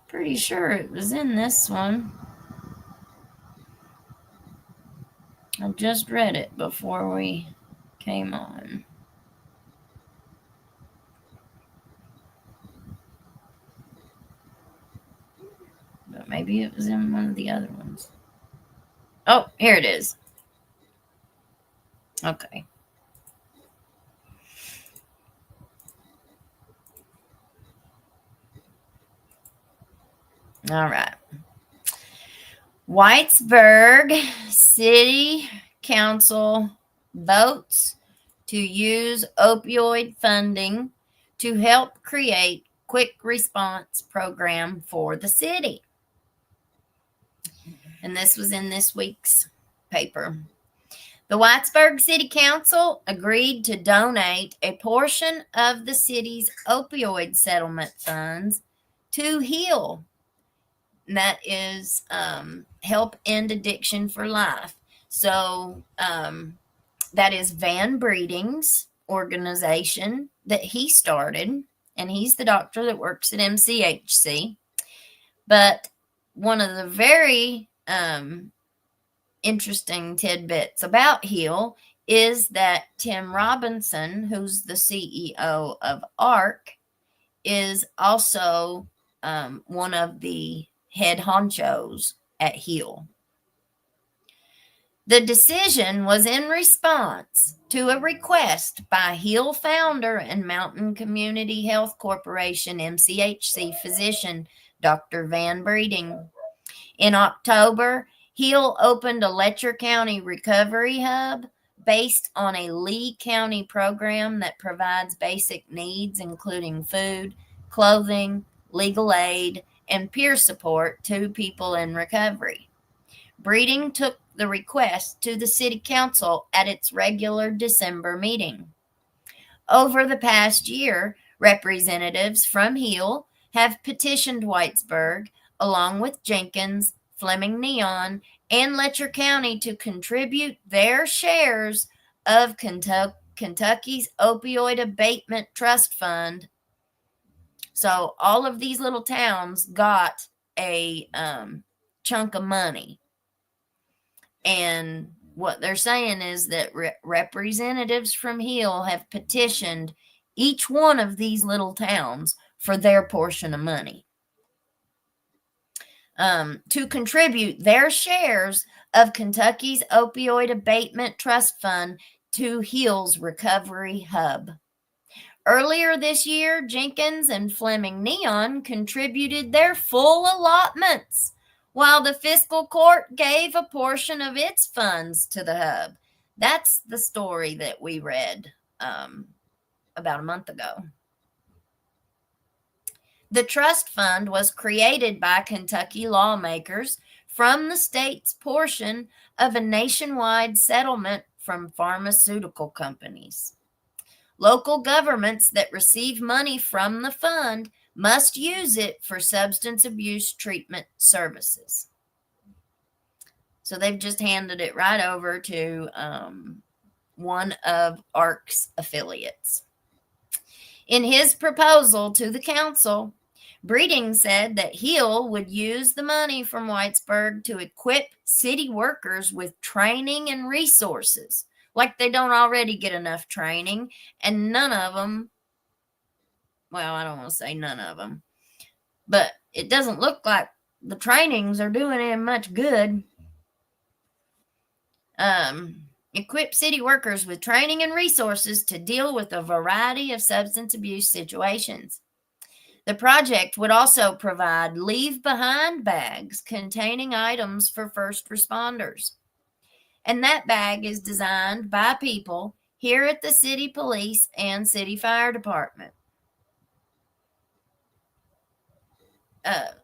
A: Pretty sure it was in this one. I just read it before we came on. But maybe it was in one of the other ones. Oh, here it is. Okay. All right. Whitesburg City Council votes to use opioid funding to help create quick response program for the city. And this was in this week's paper. The Whitesburg City Council agreed to donate a portion of the city's opioid settlement funds to HEAL. And that is Help End Addiction for Life. So that is Van Breeding's organization that he started, and he's the doctor that works at MCHC. But one of the very interesting tidbits about HEAL is that Tim Robinson, who's the CEO of ARC, is also one of the head honchos at HEAL. The decision was in response to a request by HEAL founder and Mountain Community Health Corporation MCHC physician Dr. Van Breeding. In October, HEAL opened a Letcher County recovery hub based on a Lee County program that provides basic needs, including food, clothing, legal aid, and peer support to people in recovery. Breeding took the request to the city council at its regular December meeting. Over the past year, representatives from HEAL have petitioned Whitesburg, along with Jenkins, Fleming Neon, and Letcher County to contribute their shares of Kentucky's Opioid Abatement Trust Fund. So all of these little towns got a chunk of money. And what they're saying is that representatives from HEAL have petitioned each one of these little towns for their portion of money, to contribute their shares of Kentucky's opioid abatement trust fund to HEAL's recovery hub. Earlier this year, Jenkins and Fleming Neon contributed their full allotments, while the fiscal court gave a portion of its funds to the hub. That's the story that we read about a month ago. The trust fund was created by Kentucky lawmakers from the state's portion of a nationwide settlement from pharmaceutical companies. Local governments that receive money from the fund must use it for substance abuse treatment services. So they've just handed it right over to one of ARC's affiliates. In his proposal to the council, Breeding said that HEAL would use the money from Whitesburg to equip city workers with training and resources, like they don't already get enough training, and none of them, well, I don't want to say none of them, but it doesn't look like the trainings are doing him much good. Equip city workers with training and resources to deal with a variety of substance abuse situations. The project would also provide leave-behind bags containing items for first responders. And that bag is designed by people here at the city police and city fire department.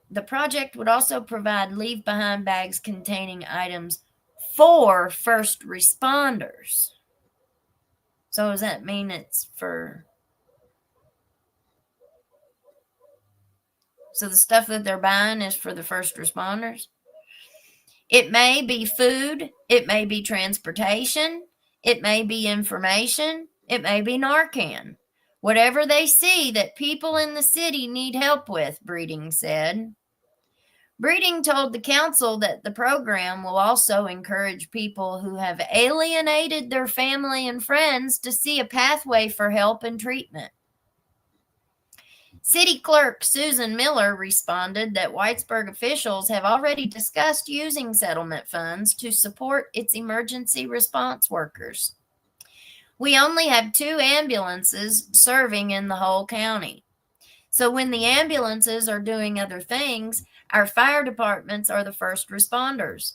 A: The project would also provide leave-behind bags containing items for first responders. So does that mean it's for... So the stuff that they're buying is for the first responders? It may be food, it may be transportation, it may be information, it may be Narcan. Whatever they see that people in the city need help with, Breeding said. Breeding told the council that the program will also encourage people who have alienated their family and friends to see a pathway for help and treatment. City Clerk Susan Miller responded that Whitesburg officials have already discussed using settlement funds to support its emergency response workers. We only have 2 ambulances serving in the whole county. So when the ambulances are doing other things, our fire departments are the first responders.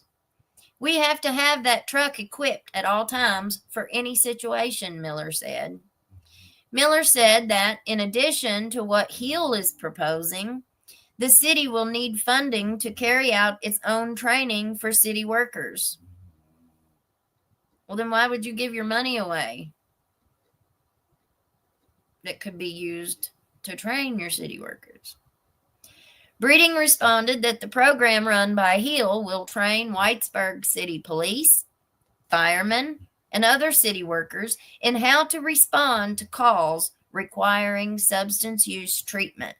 A: We have to have that truck equipped at all times for any situation, Miller said. Miller said that in addition to what HEAL is proposing, the city will need funding to carry out its own training for city workers. Well, then why would you give your money away that could be used to train your city workers? Breeding responded that the program run by HEAL will train Whitesburg City Police, firemen, and other city workers in how to respond to calls requiring substance use treatment.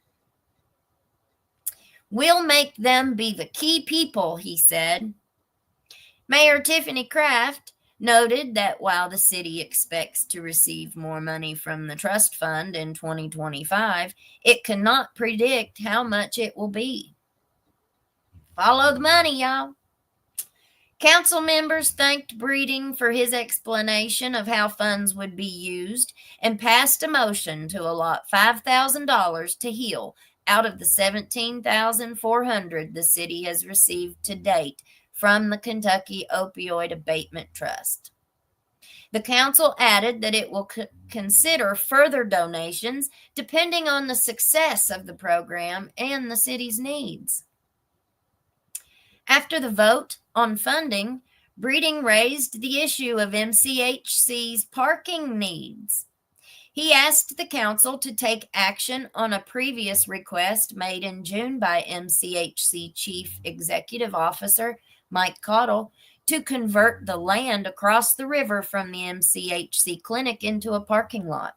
A: We'll make them be the key people, he said. Mayor Tiffany Kraft noted that while the city expects to receive more money from the trust fund in 2025, it cannot predict how much it will be. Follow the money, y'all. Council members thanked Breeding for his explanation of how funds would be used and passed a motion to allot $5,000 to HEAL out of the $17,400 the city has received to date from the Kentucky Opioid Abatement Trust. The council added that it will consider further donations depending on the success of the program and the city's needs. After the vote on funding, Breeding raised the issue of MCHC's parking needs. He asked the council to take action on a previous request made in June by MCHC Chief Executive Officer Mike Cottle to convert the land across the river from the MCHC clinic into a parking lot.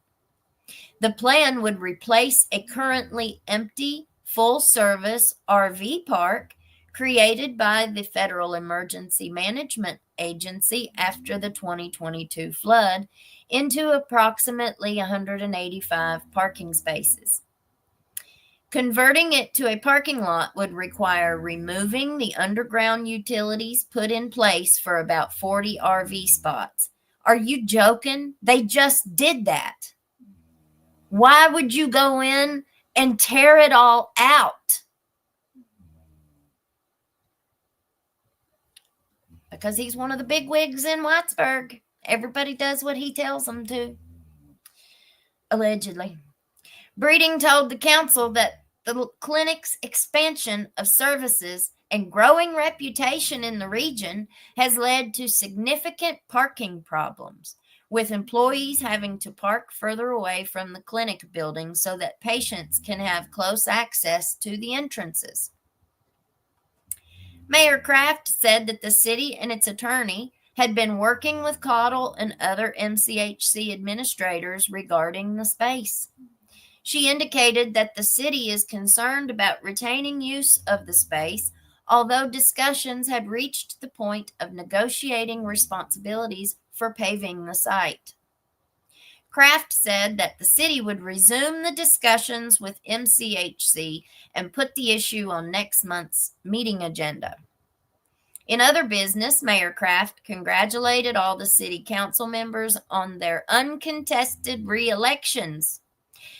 A: The plan would replace a currently empty full-service RV park, created by the Federal Emergency Management Agency after the 2022 flood into approximately 185 parking spaces. Converting it to a parking lot would require removing the underground utilities put in place for about 40 RV spots. Are you joking? They just did that. Why would you go in and tear it all out? Because he's one of the big wigs in Whitesburg. Everybody does what he tells them to. Allegedly. Breeding told the council that the clinic's expansion of services and growing reputation in the region has led to significant parking problems, with employees having to park further away from the clinic building so that patients can have close access to the entrances. Mayor Kraft said that the city and its attorney had been working with Cottle and other MCHC administrators regarding the space. She indicated that the city is concerned about retaining use of the space, although discussions had reached the point of negotiating responsibilities for paving the site. Kraft said that the city would resume the discussions with MCHC and put the issue on next month's meeting agenda. In other business, Mayor Kraft congratulated all the city council members on their uncontested re-elections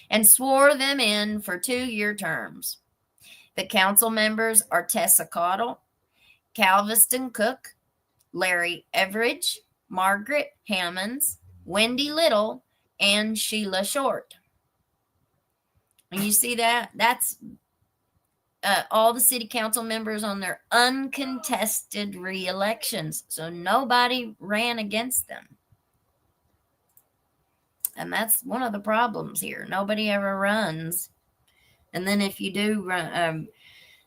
A: and swore them in for 2-year terms. The council members are Tessa Cottle, Calveston Cook, Larry Everidge, Margaret Hammonds, Wendy Little, and Sheila Short. And you see that? That's all the city council members on their uncontested re-elections. So nobody ran against them. And that's one of the problems here. Nobody ever runs. And then if you do run,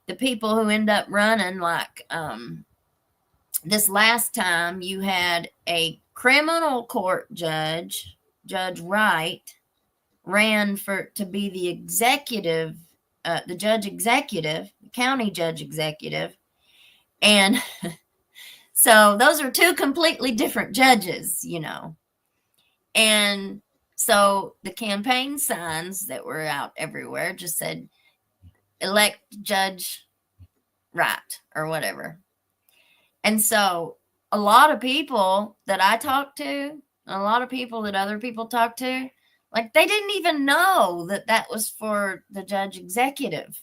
A: the people who end up running, like this last time, you had a criminal court judge, Judge Wright, ran to be the executive, the judge executive, the county judge executive. And so those are two completely different judges, you know. And so the campaign signs that were out everywhere just said, elect Judge Wright or whatever. And so a lot of people that I talked to, a lot of people that other people talked to, like they didn't even know that that was for the judge executive.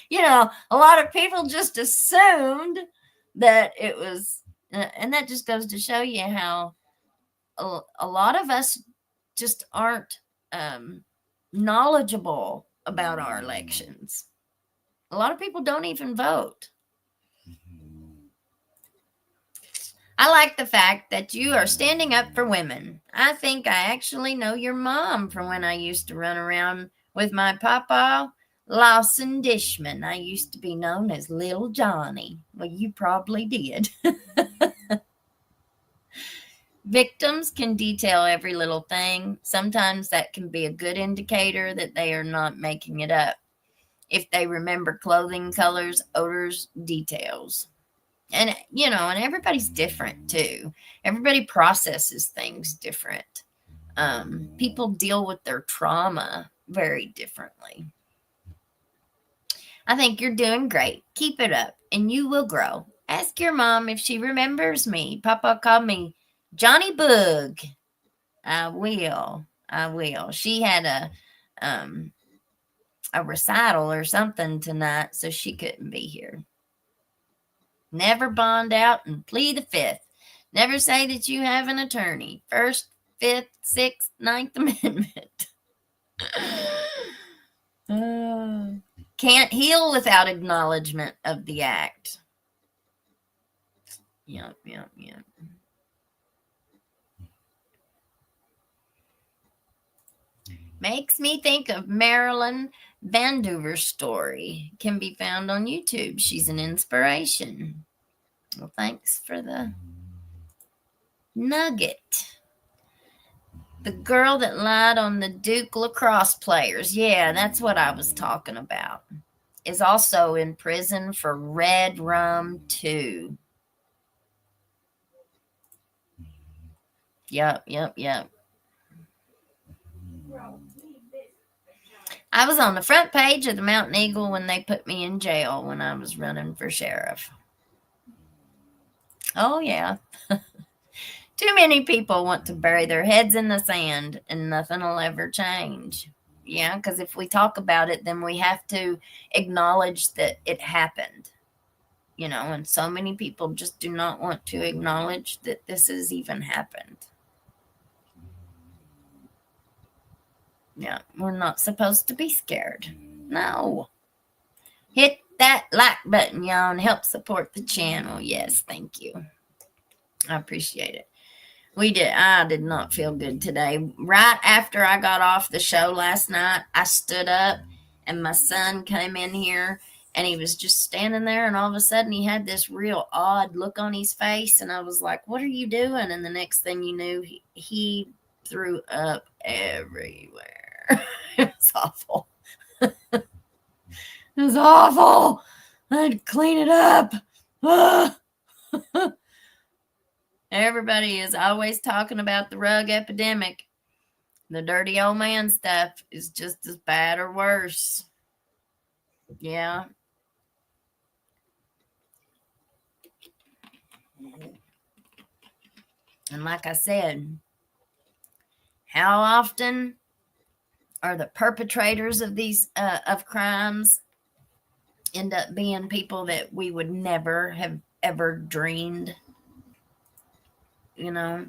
A: You know, a lot of people just assumed that it was, and that just goes to show you how a lot of us just aren't knowledgeable about our elections. A lot of people don't even vote. I like the fact that you are standing up for women. I think I actually know your mom from when I used to run around with my papa, Lawson Dishman. I used to be known as Little Johnny. Well, you probably did. Victims can detail every little thing. Sometimes that can be a good indicator that they are not making it up. If they remember clothing colors, odors, details. And, you know, and everybody's different too. Everybody processes things different. People deal with their trauma very differently. I think you're doing great. Keep it up and you will grow. Ask your mom if she remembers me. Papa called me Johnny Boog. I will. She had a recital or something tonight, so she couldn't be here. Never bond out and plead the fifth. Never say that you have an attorney. First, Fifth, Sixth, Ninth Amendment. Can't heal without acknowledgement of the act. Yep. Makes me think of Marilyn Vanduver's story. Can be found on YouTube. She's an inspiration. Well, thanks for the nugget. The girl that lied on the Duke lacrosse players. Yeah, that's what I was talking about. is also in prison for red rum too. Yep. I was on the front page of the Mountain Eagle when they put me in jail when I was running for sheriff. Oh, yeah. Too many people want to bury their heads in the sand and nothing will ever change. Yeah, because if we talk about it, then we have to acknowledge that it happened. And so many people just do not want to acknowledge that this has even happened. Yeah, we're not supposed to be scared. No. Hit that like button, y'all, and help support the channel. Yes, thank you. I appreciate it. I did not feel good today. Right after I got off the show last night, I stood up and my son came in here and he was just standing there, and all of a sudden he had this real odd look on his face, and I was like, what are you doing? And the next thing you knew, he threw up everywhere. It was awful. It was awful. I had to clean it up. Everybody is always talking about the rug epidemic. The dirty old man stuff is just as bad or worse. Yeah. And like I said, how often are the perpetrators of these of crimes end up being people that we would never have ever dreamed? No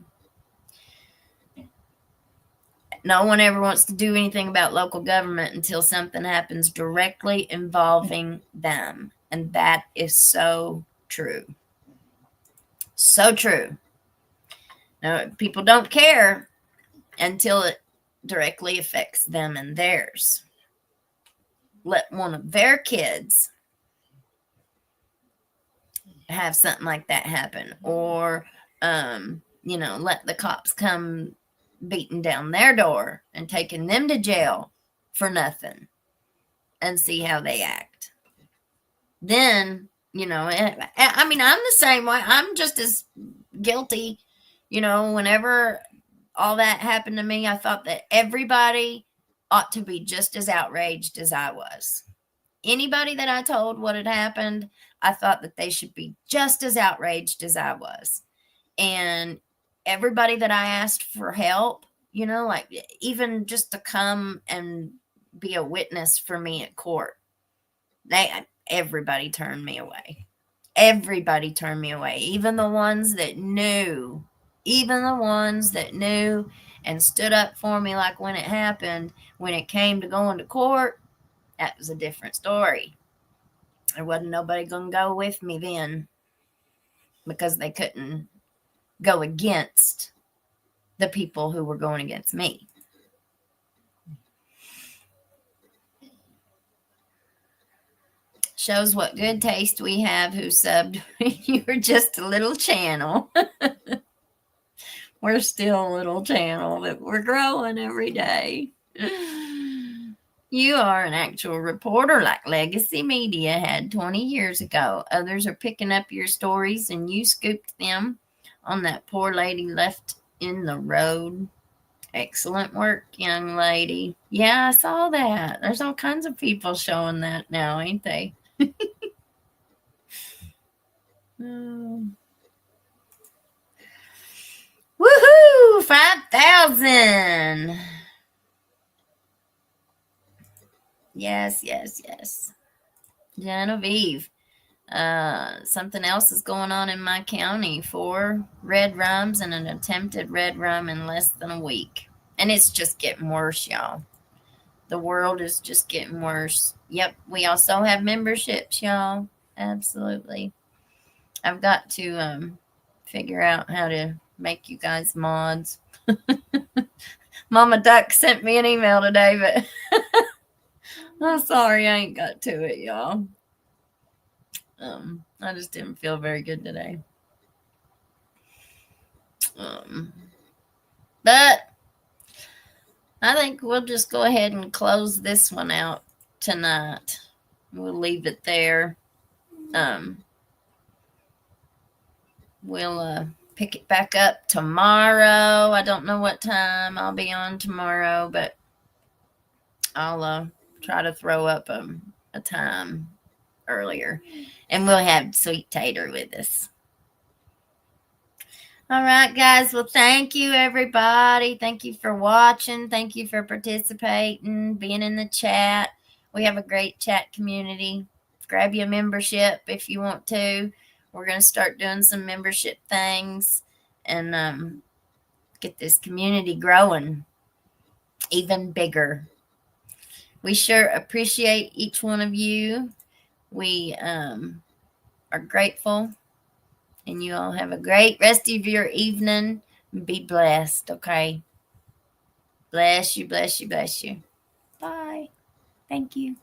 A: one ever wants to do anything about local government until something happens directly involving them. And that is so true. So true. Now, people don't care until it directly affects them and theirs. Let one of their kids have something like that happen, or let the cops come beating down their door and taking them to jail for nothing, and see how they act. Then, I mean, I'm the same way. I'm just as guilty. Whenever all that happened to me, I thought that everybody ought to be just as outraged as I was. Anybody that I told what had happened, I thought that they should be just as outraged as I was. And everybody that I asked for help, like even just to come and be a witness for me at court, everybody turned me away. Everybody turned me away. Even the ones that knew and stood up for me, like when it happened, when it came to going to court, that was a different story. There wasn't nobody going to go with me then, because they couldn't go against the people who were going against me. Shows what good taste we have who subbed. You were just a little channel. We're still a little channel, but we're growing every day. You are an actual reporter like Legacy Media had 20 years ago. Others are picking up your stories, and you scooped them on that poor lady left in the road. Excellent work, young lady. Yeah, I saw that. There's all kinds of people showing that now, ain't they? Woohoo! 5,000. Yes. Genevieve. Something else is going on in my county. 4 red rums and an attempted red rum in less than a week. And it's just getting worse, y'all. The world is just getting worse. Yep, we also have memberships, y'all. Absolutely. I've got to figure out how to make you guys mods. Mama Duck sent me an email today, but I'm sorry I ain't got to it, y'all. I just didn't feel very good today. But I think we'll just go ahead and close this one out tonight. we'll leave it there. We'll pick it back up tomorrow. I don't know what time I'll be on tomorrow, but I'll try to throw up a time earlier, and we'll have Sweet Tater with us. All right, guys. Well, thank you, everybody. Thank you for watching. Thank you for participating, being in the chat. We have a great chat community. Grab your membership if you want to. We're going to start doing some membership things and get this community growing even bigger. We sure appreciate each one of you. We are grateful. And you all have a great rest of your evening. Be blessed, okay? Bless you, bless you, bless you. Bye. Thank you.